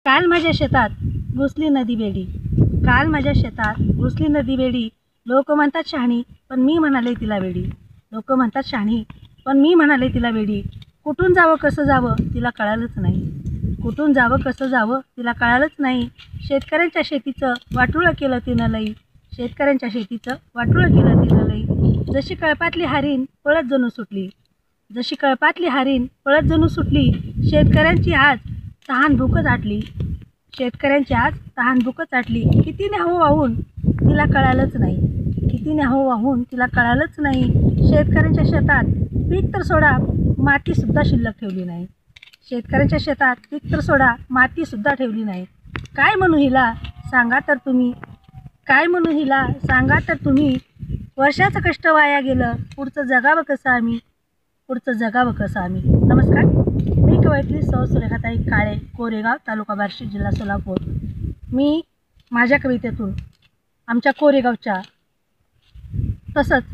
काल माझ्या शेतात घुसली नदी वेडी, काल माझ्या शेतात घुसली नदी वेडी. लोक म्हणतात शहाणी पण मी म्हणाले तिला वेडी, लोक म्हणतात शहाणी पण मी म्हणाले तिला वेडी. कुठून जावं कसं जावं तिला कळालंच नाही, कुठून जावं कसं जावं तिला कळालंच नाही. शेतकऱ्यांच्या शेतीचं वाटोळं केलं तिनं लई, शेतकऱ्यांच्या शेतीचं वाटोळं केलं तिनं लई. जशी कळपातली हारीन पळत जणू सुटली, जशी कळपातली हारीन पळत जणू सुटली. शेतकऱ्यांची आज तहान भूकच आटली, शेतकऱ्यांची आज तहान भूकच आटली. किती न्यावं वाहून तिला कळालंच नाही, किती न्यावं वाहून तिला कळालंच नाही. शेतकऱ्यांच्या शेतात पीक तर सोडा मातीसुद्धा शिल्लक ठेवली नाही, शेतकऱ्यांच्या शेतात पीक तर सोडा मातीसुद्धा ठेवली नाही. काय म्हणू हिला सांगा तर तुम्ही, काय म्हणू हिला सांगा तर तुम्ही. वर्षाचं कष्ट वाया गेलं, पुढचं जगावं कसं आम्ही, पुढचं जगावं कसं आम्ही. नमस्कार, मी कवयित्री सौ सुरेखाताई काळे, कोरेगाव, तालुका बार्शी, जिल्हा सोलापूर. मी माझ्या कवितेतून आमच्या कोरेगावच्या तसंच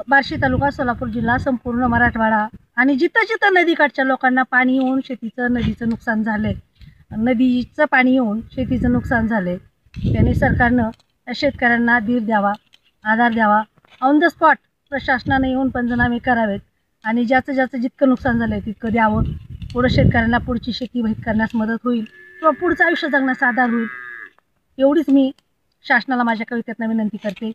बार्शी तालुका, सोलापूर जिल्हा, संपूर्ण मराठवाडा आणि जिथं जिथं नदीकाठच्या लोकांना पाणी येऊन शेतीचं नदीचं नुकसान झालं आहे, नदीचं पाणी येऊन शेतीचं नुकसान झालं आहे, त्याने सरकारनं त्या शेतकऱ्यांना धीर द्यावा, आधार द्यावा. ऑन द स्पॉट प्रशासनाने येऊन पंचनामे करावेत आणि ज्याचं ज्याचं जितकं नुकसान झालं आहे तितकं द्यावं. पुढं शेतकऱ्यांना पुढची शेती वहीत करण्यास मदत होईल किंवा पुढचं आयुष्य जगण्यास आधार होईल. एवढीच मी शासनाला माझ्या कवितेतनं विनंती करते.